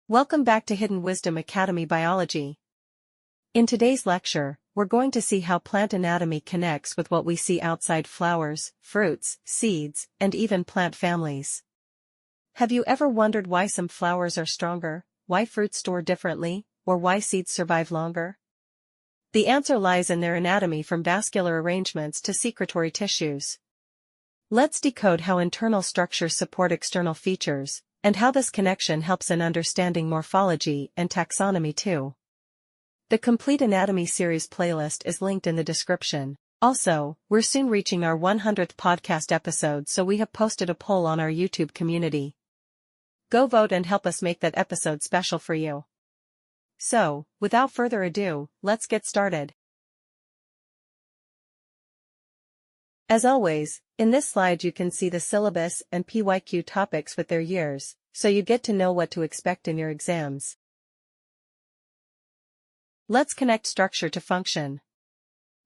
Welcome back to Hidden Wisdom Academy Biology. In today's lecture, we're going to see how plant anatomy connects with what we see outside flowers, fruits, seeds, and even plant families. Have you ever wondered why some flowers are stronger, why fruits store differently, or why seeds survive longer? The answer lies in their anatomy, from vascular arrangements to secretory tissues. Let's decode how internal structures support external features, and how this connection helps in understanding morphology and taxonomy too. The Complete Anatomy series playlist is linked in the description. Also, we're soon reaching our 100th podcast episode, so we have posted a poll on our YouTube community. Go vote and help us make that episode special for you. So, without further ado, let's get started. As always, in this slide you can see the syllabus and PYQ topics with their years, so you get to know what to expect in your exams. Let's connect structure to function.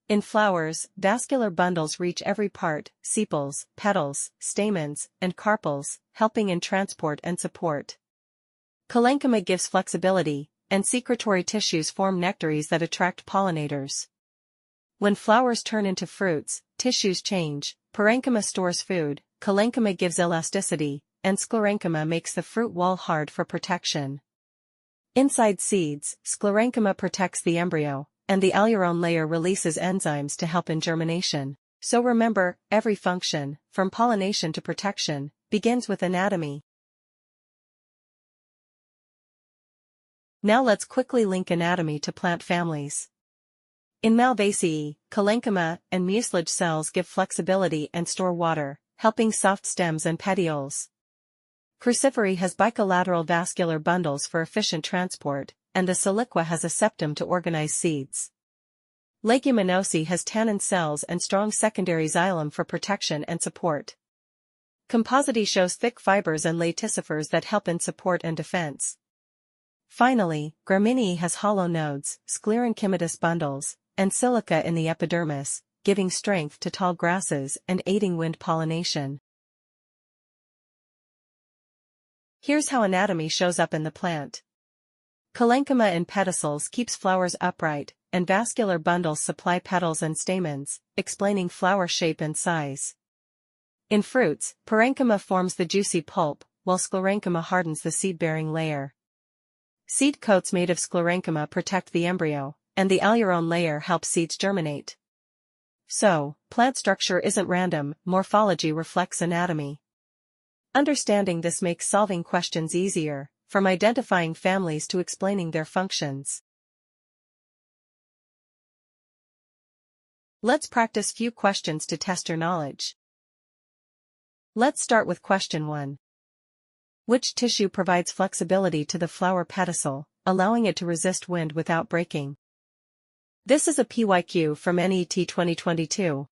In flowers, vascular bundles reach every part: sepals, petals, stamens, and carpels, helping in transport and support. Parenchyma gives flexibility, and secretory tissues form nectaries that attract pollinators. When flowers turn into fruits, tissues change. Parenchyma stores food, parenchyma gives elasticity, and sclerenchyma makes the fruit wall hard for protection. Inside seeds, sclerenchyma protects the embryo, and the alurone layer releases enzymes to help in germination. So remember, every function, from pollination to protection, begins with anatomy. Now let's quickly link anatomy to plant families. In Malvaceae, parenchyma and mucilage cells give flexibility and store water, helping soft stems and petioles. Cruciferae has bilateral vascular bundles for efficient transport, and the siliqua has a septum to organize seeds. Leguminosae has tannin cells and strong secondary xylem for protection and support. Compositae shows thick fibers and lacticifers that help in support and defense. Finally, Gramineae has hollow nodes, sclerenchymatous bundles, and silica in the epidermis, giving strength to tall grasses and aiding wind pollination. Here's how anatomy shows up in the plant. Parenchyma in pedicels keeps flowers upright, and vascular bundles supply petals and stamens, explaining flower shape and size. In fruits, parenchyma forms the juicy pulp, while sclerenchyma hardens the seed-bearing layer. Seed coats made of sclerenchyma protect the embryo, and the alurone layer helps seeds germinate. So, plant structure isn't random, morphology reflects anatomy. Understanding this makes solving questions easier, from identifying families to explaining their functions. Let's practice few questions to test your knowledge. Let's start with question 1. Which tissue provides flexibility to the flower pedicel, allowing it to resist wind without breaking? This is a PYQ from NEET 2022.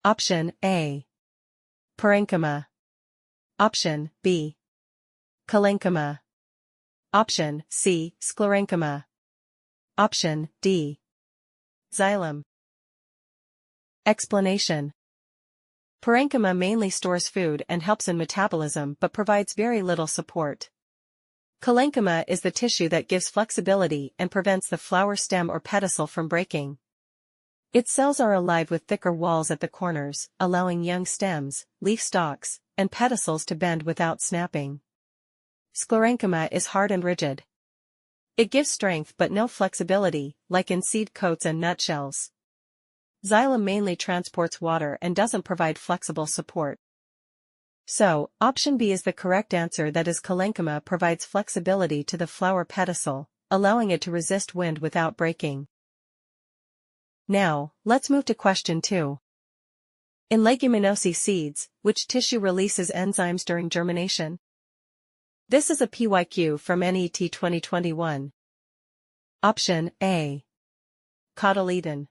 Option A. Parenchyma. Option B. Parenchyma. Option C. Sclerenchyma. Option D. Xylem. Explanation. Parenchyma mainly stores food and helps in metabolism but provides very little support. Parenchyma is the tissue that gives flexibility and prevents the flower stem or pedicel from breaking. Its cells are alive with thicker walls at the corners, allowing young stems, leaf stalks, and pedicels to bend without snapping. Sclerenchyma is hard and rigid. It gives strength but no flexibility, like in seed coats and nutshells. Xylem mainly transports water and doesn't provide flexible support. So, option B is the correct answer, that is, parenchyma provides flexibility to the flower pedicel, allowing it to resist wind without breaking. Now, let's move to question 2. In Leguminosae seeds, which tissue releases enzymes during germination? This is a PYQ from NET 2021. Option A. Cotyledon.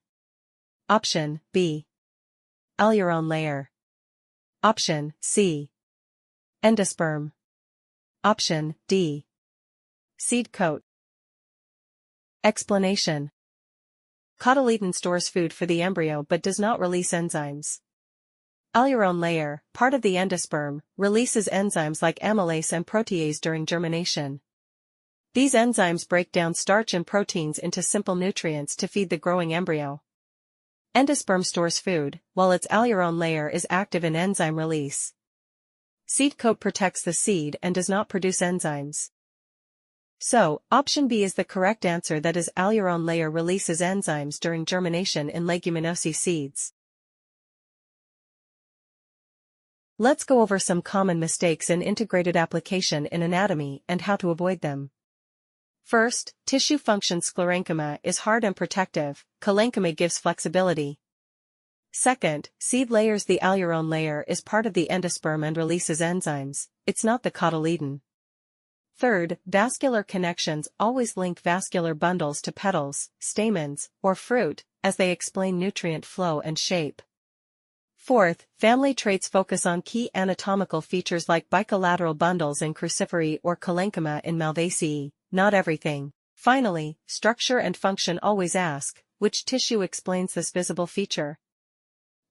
Option B. Alurone layer. Option C. Endosperm. Option D. Seed coat. Explanation. Cotyledon stores food for the embryo but does not release enzymes. Alurone layer, part of the endosperm, releases enzymes like amylase and protease during germination. These enzymes break down starch and proteins into simple nutrients to feed the growing embryo. Endosperm stores food, while its alurone layer is active in enzyme release. Seed coat protects the seed and does not produce enzymes. So, option B is the correct answer, that is, alurone layer releases enzymes during germination in Leguminosae seeds. Let's go over some common mistakes in integrated application in anatomy and how to avoid them. First, tissue function. Sclerenchyma is hard and protective, Colenchyma gives flexibility. Second, seed layers. The alurone layer is part of the endosperm and releases enzymes, it's not the cotyledon. Third, vascular connections always link vascular bundles to petals, stamens, or fruit, as they explain nutrient flow and shape. Fourth, family traits focus on key anatomical features like bicollateral bundles in Cruciferae or Colenchyma in Malvaceae, not everything. Finally, structure and function always ask, which tissue explains this visible feature?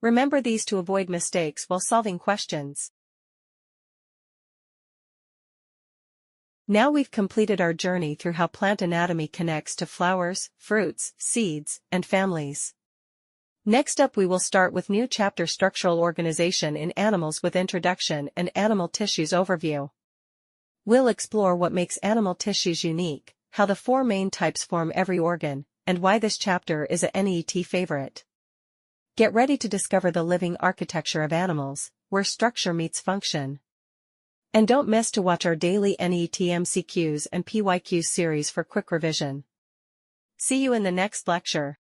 Remember these to avoid mistakes while solving questions. Now we've completed our journey through how plant anatomy connects to flowers, fruits, seeds, and families. Next up we will start with new chapter Structural Organization in Animals with Introduction and Animal Tissues Overview. We'll explore what makes animal tissues unique, how the four main types form every organ, and why this chapter is a NEET favorite. Get ready to discover the living architecture of animals, where structure meets function. And don't miss to watch our daily NEET MCQs and PYQs series for quick revision. See you in the next lecture.